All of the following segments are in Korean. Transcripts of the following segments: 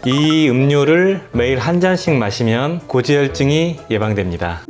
이 음료를 매일 한 잔씩 마시면 고지혈증이 예방됩니다.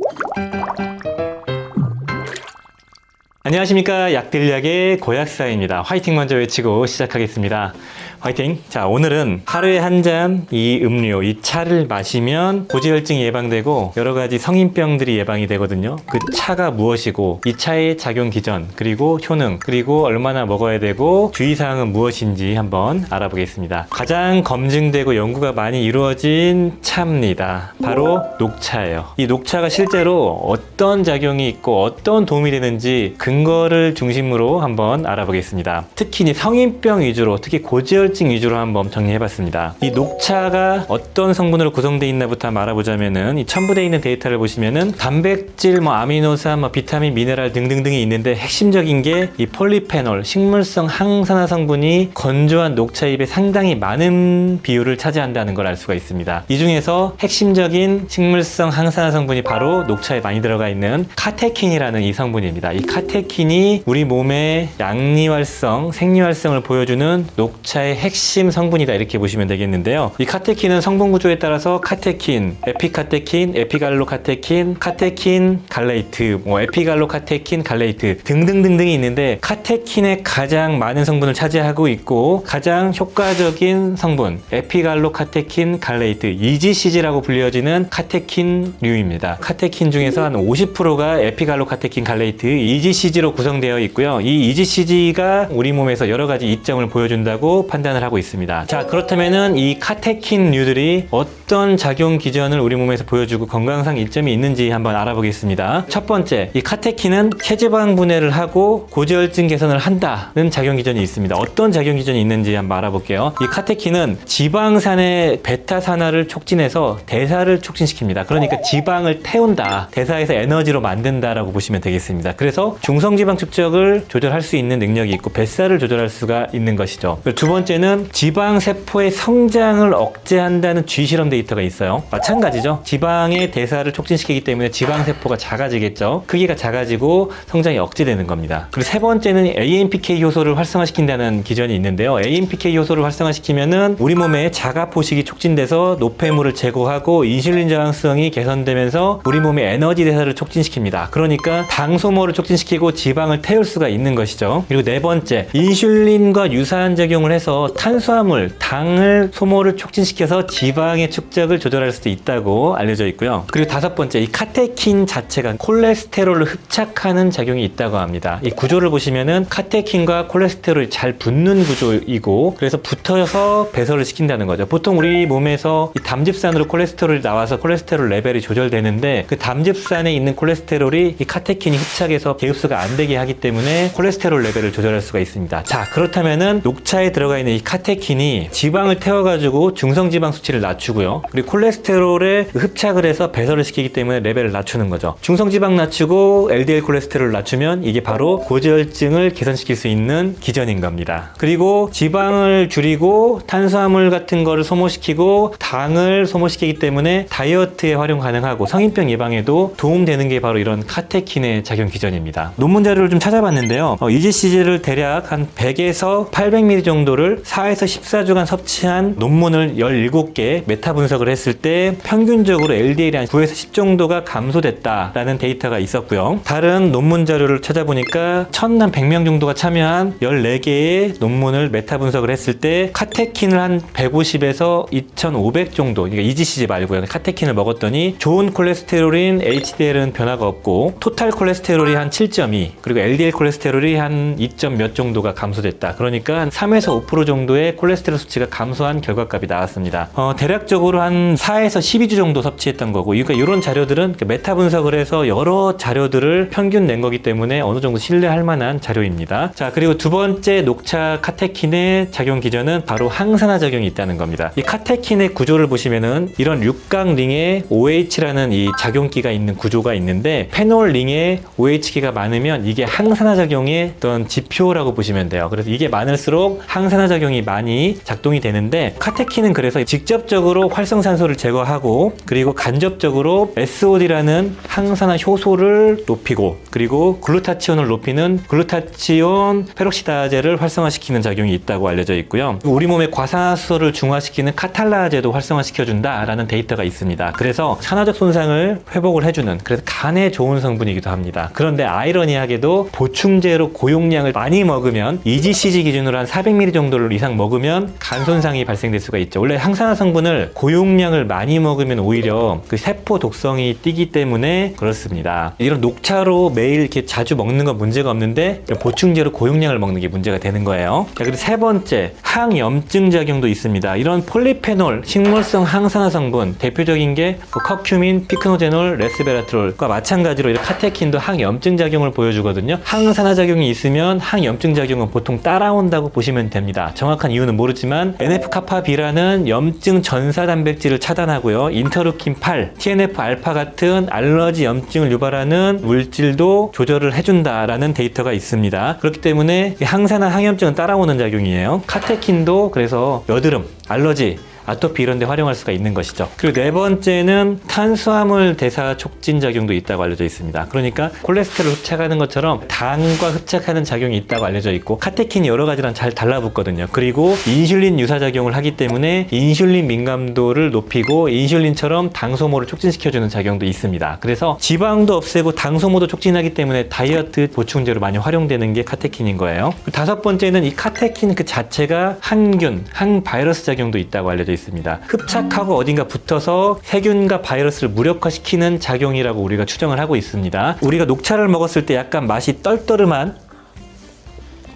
안녕하십니까. 약들약의 고약사입니다. 화이팅 먼저 외치고 시작하겠습니다. 화이팅! 자, 오늘은 하루에 한 잔 이 음료, 이 차를 마시면 고지혈증이 예방되고 여러 가지 성인병들이 예방이 되거든요. 그 차가 무엇이고 이 차의 작용 기전, 그리고 효능, 그리고 얼마나 먹어야 되고 주의사항은 무엇인지 한번 알아보겠습니다. 가장 검증되고 연구가 많이 이루어진 차입니다. 바로 녹차예요. 이 녹차가 실제로 어떤 작용이 있고 어떤 도움이 되는지 근거를 중심으로 한번 알아보겠습니다. 특히 이 성인병 위주로, 특히 고지혈증 위주로 한번 정리해봤습니다. 이 녹차가 어떤 성분으로 구성되어 있나부터 한번 알아보자면은 이 첨부되어 있는 데이터를 보시면은 단백질, 아미노산, 비타민, 미네랄 등등등이 있는데 핵심적인 게 이 폴리페놀, 식물성 항산화 성분이 건조한 녹차잎에 상당히 많은 비율을 차지한다는 걸 알 수가 있습니다. 이 중에서 핵심적인 식물성 항산화 성분이 바로 녹차에 많이 들어가 있는 카테킨이라는 이 성분입니다. 이 카테킨이 우리 몸의 양리활성, 생리활성을 보여주는 녹차의 핵심 성분이다, 이렇게 보시면 되겠는데요. 이 카테킨은 성분 구조에 따라서 카테킨, 에피카테킨, 에피갈로카테킨, 카테킨 갈레이트, 에피갈로카테킨 갈레이트 등등등등이 있는데 카테킨의 가장 많은 성분을 차지하고 있고 가장 효과적인 성분 에피갈로카테킨 갈레이트, EGCG라고 불려지는 카테킨류입니다. 카테킨 중에서 한 50%가 에피갈로카테킨 갈레이트, EGCG로 구성되어 있고요. 이 EGCG가 우리 몸에서 여러 가지 이점을 보여준다고 판단을 하고 있습니다. 자, 그렇다면은 이 카테킨류들이 어떤 작용 기전을 우리 몸에서 보여주고 건강상 이점이 있는지 한번 알아보겠습니다. 첫 번째, 이 카테킨은 체지방 분해를 하고 고지혈증 개선을 한다는 작용 기전이 있습니다. 어떤 작용 기전이 있는지 한번 알아볼게요. 이 카테킨은 지방산의 베타 산화를 촉진해서 대사를 촉진시킵니다. 그러니까 지방을 태운다, 대사에서 에너지로 만든다라고 보시면 되겠습니다. 그래서 중성지방 축적을 조절할 수 있는 능력이 있고 뱃살을 조절할 수가 있는 것이죠. 두 번째는 지방세포의 성장을 억제한다는 쥐실험 데이터가 있어요. 마찬가지죠. 지방의 대사를 촉진시키기 때문에 지방세포가 작아지겠죠. 크기가 작아지고 성장이 억제되는 겁니다. 그리고 세 번째는 AMPK 효소를 활성화시킨다는 기전이 있는데요. AMPK 효소를 활성화시키면은 우리 몸의 자가포식이 촉진돼서 노폐물을 제거하고 인슐린 저항성이 개선되면서 우리 몸의 에너지 대사를 촉진시킵니다. 그러니까 당 소모를 촉진시키고 지방을 태울 수가 있는 것이죠. 그리고 네 번째, 인슐린과 유사한 작용을 해서 탄수화물, 당을 소모를 촉진시켜서 지방의 축적을 조절할 수도 있다고 알려져 있고요. 그리고 다섯 번째, 이 카테킨 자체가 콜레스테롤을 흡착하는 작용이 있다고 합니다. 이 구조를 보시면은 카테킨과 콜레스테롤이 잘 붙는 구조이고 그래서 붙어서 배설을 시킨다는 거죠. 보통 우리 몸에서 이 담즙산으로 콜레스테롤이 나와서 콜레스테롤 레벨이 조절되는데 그 담즙산에 있는 콜레스테롤이 이 카테킨이 흡착해서 개흡수가 안 되게 하기 때문에 콜레스테롤 레벨을 조절할 수가 있습니다. 자, 그렇다면은 녹차에 들어가 있는 이 카테킨이 지방을 태워가지고 중성지방 수치를 낮추고요. 그리고 콜레스테롤에 흡착을 해서 배설을 시키기 때문에 레벨을 낮추는 거죠. 중성지방 낮추고 LDL 콜레스테롤을 낮추면 이게 바로 고지혈증을 개선시킬 수 있는 기전인 겁니다. 그리고 지방을 줄이고 탄수화물 같은 거를 소모시키고 당을 소모시키기 때문에 다이어트에 활용 가능하고 성인병 예방에도 도움되는 게 바로 이런 카테킨의 작용 기전입니다. 논문 자료를 좀 찾아봤는데요. EGCG를 대략 한 100에서 800ml 정도를 4에서 14주간 섭취한 논문을 17개 메타 분석을 했을 때 평균적으로 LDL이 한 9에서 10 정도가 감소됐다라는 데이터가 있었고요. 다른 논문 자료를 찾아보니까 1,100명 정도가 참여한 14개의 논문을 메타 분석을 했을 때 카테킨을 한 150에서 2,500 정도, 그러니까 EGCG 말고요. 카테킨을 먹었더니 좋은 콜레스테롤인 HDL은 변화가 없고 토탈 콜레스테롤이 한 7.2 그리고 LDL 콜레스테롤이 한 2점 몇 정도가 감소됐다. 그러니까 한 3에서 5% 정도의 콜레스테롤 수치가 감소한 결과값이 나왔습니다. 대략적으로 한 4에서 12주 정도 섭취했던 거고, 그러니까 이런 자료들은 메타 분석을 해서 여러 자료들을 평균 낸 거기 때문에 어느 정도 신뢰할 만한 자료입니다. 자, 그리고 두 번째 녹차 카테킨의 작용 기전은 바로 항산화 작용이 있다는 겁니다. 이 카테킨의 구조를 보시면은 이런 육각 링에 OH라는 이 작용기가 있는 구조가 있는데 페놀 링에 OH기가 많으면 많으면 이게 항산화작용의 어떤 지표라고 보시면 돼요. 그래서 이게 많을수록 항산화작용이 많이 작동이 되는데, 카테킨은 그래서 직접적으로 활성산소를 제거하고, 그리고 간접적으로 SOD라는 항산화 효소를 높이고, 그리고 글루타치온을 높이는 글루타치온 페록시다제를 활성화시키는 작용이 있다고 알려져 있고요. 우리 몸의 과산화수소를 중화시키는 카탈라제도 활성화시켜준다라는 데이터가 있습니다. 그래서 산화적 손상을 회복을 해주는, 그래서 간에 좋은 성분이기도 합니다. 그런데 아이러니하게도 보충제로 고용량을 많이 먹으면, EGCG 기준으로 한 400ml 정도를 이상 먹으면 간 손상이 발생될 수가 있죠. 원래 항산화 성분을 고용량을 많이 먹으면 오히려 그 세포 독성이 뛰기 때문에 그렇습니다. 이런 녹차로 매일 이렇게 자주 먹는 건 문제가 없는데, 보충제로 고용량을 먹는 게 문제가 되는 거예요. 자, 그리고 세 번째, 항염증 작용도 있습니다. 이런 폴리페놀, 식물성 항산화 성분, 대표적인 게 커큐민, 피크노제놀, 레스베라트롤과 마찬가지로 이런 카테킨도 항염증 작용을 보여주거든요. 항산화 작용이 있으면 항염증 작용은 보통 따라온다고 보시면 됩니다. 정확한 이유는 모르지만 NF-kappa-B라는 염증 전사 단백질을 차단하고요. 인터루킨 8, TNF-알파 같은 알러지 염증을 유발하는 물질도 조절을 해준다라는 데이터가 있습니다. 그렇기 때문에 항산화 항염증은 따라오는 작용이에요. 카테킨도 그래서 여드름, 알러지, 아토피 이런 데 활용할 수가 있는 것이죠. 그리고 네 번째는 탄수화물 대사 촉진 작용도 있다고 알려져 있습니다. 그러니까 콜레스테롤 흡착하는 것처럼 당과 흡착하는 작용이 있다고 알려져 있고, 카테킨이 여러 가지랑 잘 달라붙거든요. 그리고 인슐린 유사 작용을 하기 때문에 인슐린 민감도를 높이고 인슐린처럼 당 소모를 촉진시켜주는 작용도 있습니다. 그래서 지방도 없애고 당 소모도 촉진하기 때문에 다이어트 보충제로 많이 활용되는 게 카테킨인 거예요. 다섯 번째는 이 카테킨 그 자체가 항균, 항바이러스 작용도 있다고 알려져 있습니다. 흡착하고 어딘가 붙어서 세균과 바이러스를 무력화시키는 작용이라고 우리가 추정을 하고 있습니다. 우리가 녹차를 먹었을 때 약간 맛이 떨떠름한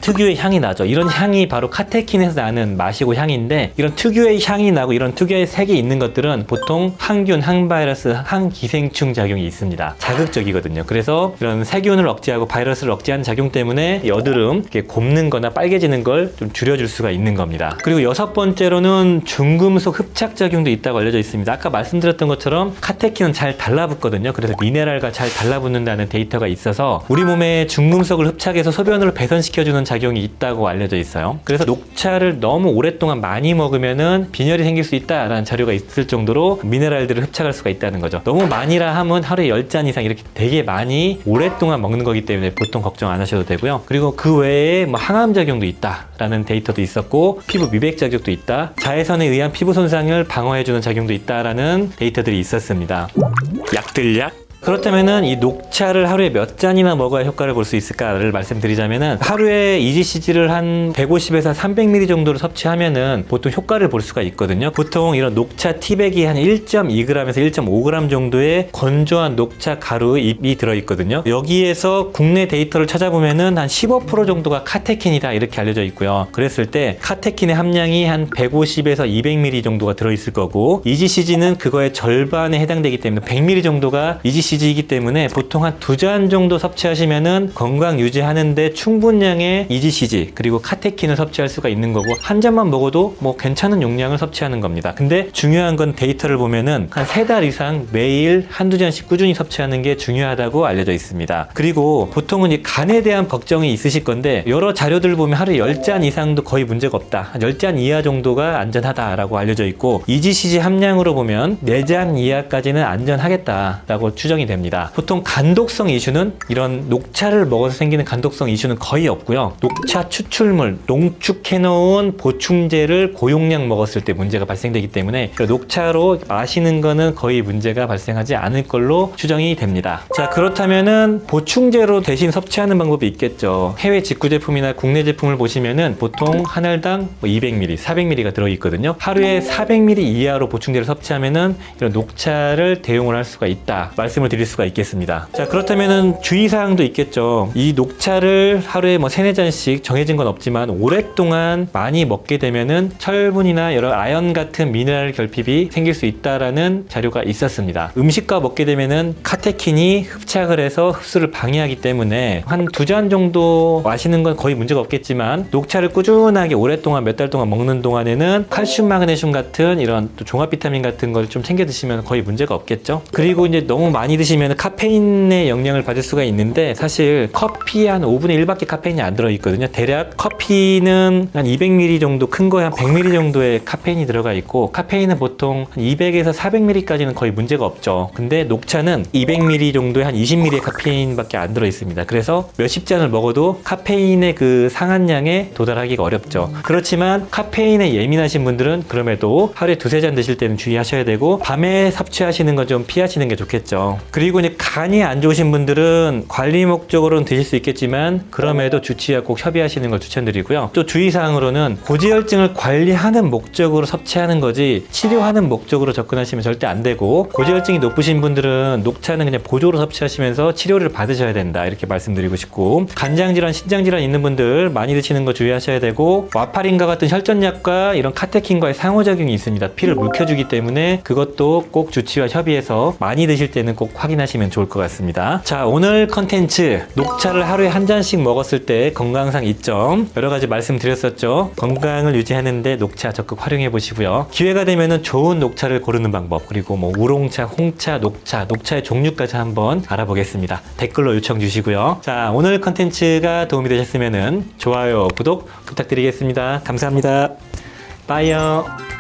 특유의 향이 나죠. 이런 향이 바로 카테킨에서 나는 맛이고 향인데, 이런 특유의 향이 나고 이런 특유의 색이 있는 것들은 보통 항균, 항바이러스, 항기생충 작용이 있습니다. 자극적이거든요. 그래서 이런 세균을 억제하고 바이러스를 억제하는 작용 때문에 여드름, 이렇게 곱는 거나 빨개지는 걸 좀 줄여줄 수가 있는 겁니다. 그리고 여섯 번째로는 중금속 흡착 작용도 있다고 알려져 있습니다. 아까 말씀드렸던 것처럼 카테킨은 잘 달라붙거든요. 그래서 미네랄과 잘 달라붙는다는 데이터가 있어서 우리 몸에 중금속을 흡착해서 소변으로 배선시켜주는 작용이 있다고 알려져 있어요. 그래서 녹차를 너무 오랫동안 많이 먹으면은 빈혈이 생길 수 있다라는 자료가 있을 정도로 미네랄들을 흡착할 수가 있다는 거죠. 너무 많이라 하면 하루에 10잔 이상 이렇게 되게 많이 오랫동안 먹는 거기 때문에 보통 걱정 안 하셔도 되고요. 그리고 그 외에 뭐 항암 작용도 있다라는 데이터도 있었고, 피부 미백 작용도 있다, 자외선에 의한 피부 손상을 방어해주는 작용도 있다라는 데이터들이 있었습니다. 약들약? 그렇다면은 이 녹차를 하루에 몇 잔이나 먹어야 효과를 볼 수 있을까를 말씀드리자면은, 하루에 EGCG를 한 150에서 300ml 정도를 섭취하면은 보통 효과를 볼 수가 있거든요. 보통 이런 녹차 티백이 한 1.2g에서 1.5g 정도의 건조한 녹차 가루 잎이 들어있거든요. 여기에서 국내 데이터를 찾아보면은 한 15% 정도가 카테킨이다 이렇게 알려져 있고요. 그랬을 때 카테킨의 함량이 한 150에서 200ml 정도가 들어있을 거고, EGCG는 그거의 절반에 해당되기 때문에 100ml 정도가 EGCG 이기 때문에 보통 한 2잔 정도 섭취하시면은 건강 유지하는데 충분량의 EGCG 그리고 카테킨을 섭취할 수가 있는 거고, 한 잔만 먹어도 뭐 괜찮은 용량을 섭취하는 겁니다. 근데 중요한 건 데이터를 보면은 한 3달 이상 매일 한두 잔씩 꾸준히 섭취하는 게 중요하다고 알려져 있습니다. 그리고 보통은 이 간에 대한 걱정이 있으실 건데, 여러 자료들을 보면 하루에 10잔 이상도 거의 문제가 없다, 한 10잔 이하 정도가 안전하다라고 알려져 있고, EGCG 함량으로 보면 4잔 이하까지는 안전하겠다라고 추정이 됩니다. 보통 간독성 이슈는, 이런 녹차를 먹어서 생기는 간독성 이슈는 거의 없고요. 녹차 추출물, 농축해놓은 보충제를 고용량 먹었을 때 문제가 발생되기 때문에 녹차로 마시는 거는 거의 문제가 발생하지 않을 걸로 추정이 됩니다. 자, 그렇다면은 보충제로 대신 섭취하는 방법이 있겠죠. 해외 직구 제품이나 국내 제품을 보시면은 보통 한 알당 200ml, 400ml가 들어있거든요. 하루에 400ml 이하로 보충제를 섭취하면은 이런 녹차를 대용을 할 수가 있다 말씀을 드릴 수가 있겠습니다. 자, 그렇다면은 주의사항도 있겠죠. 이 녹차를 하루에 뭐 3-4잔씩 정해진 건 없지만 오랫동안 많이 먹게 되면은 철분이나 여러 아연 같은 미네랄 결핍이 생길 수 있다라는 자료가 있었습니다. 음식과 먹게 되면은 카테킨이 흡착을 해서 흡수를 방해하기 때문에 한 2잔 정도 마시는 건 거의 문제가 없겠지만, 녹차를 꾸준하게 오랫동안 몇 달 동안 먹는 동안에는 칼슘, 마그네슘 같은 이런 또 종합 비타민 같은 걸 좀 챙겨 드시면 거의 문제가 없겠죠. 그리고 이제 너무 많이 많이 드시면 카페인의 영향을 받을 수가 있는데 사실 커피에 한 5분의 1밖에 카페인이 안 들어있거든요. 대략 커피는 한 200ml 정도, 큰 거에 한 100ml 정도의 카페인이 들어가 있고 카페인은 보통 한 200에서 400ml까지는 거의 문제가 없죠. 근데 녹차는 200ml 정도에 한 20ml의 카페인밖에 안 들어있습니다. 그래서 몇십 잔을 먹어도 카페인의 그 상한량에 도달하기가 어렵죠. 그렇지만 카페인에 예민하신 분들은 그럼에도 하루에 두세 잔 드실 때는 주의하셔야 되고 밤에 섭취하시는 건 좀 피하시는 게 좋겠죠. 그리고 이제 간이 안 좋으신 분들은 관리 목적으로는 드실 수 있겠지만 그럼에도 주치의와 꼭 협의하시는 걸 추천드리고요. 또 주의사항으로는 고지혈증을 관리하는 목적으로 섭취하는 거지 치료하는 목적으로 접근하시면 절대 안 되고, 고지혈증이 높으신 분들은 녹차는 그냥 보조로 섭취하시면서 치료를 받으셔야 된다 이렇게 말씀드리고 싶고, 간장질환, 신장질환 있는 분들 많이 드시는 거 주의하셔야 되고, 와파린과 같은 혈전약과 이런 카테킨과의 상호작용이 있습니다. 피를 묽혀주기 때문에 그것도 꼭 주치의와 협의해서 많이 드실 때는 꼭 확인하시면 좋을 것 같습니다. 자, 오늘 컨텐츠 녹차를 하루에 한 잔씩 먹었을 때 건강상 이점 여러 가지 말씀드렸었죠. 건강을 유지하는데 녹차 적극 활용해 보시고요. 기회가 되면은 좋은 녹차를 고르는 방법, 그리고 뭐 우롱차, 홍차, 녹차의 종류까지 한번 알아보겠습니다. 댓글로 요청 주시고요. 자, 오늘 컨텐츠가 도움이 되셨으면은 좋아요, 구독 부탁드리겠습니다. 감사합니다. 빠이요.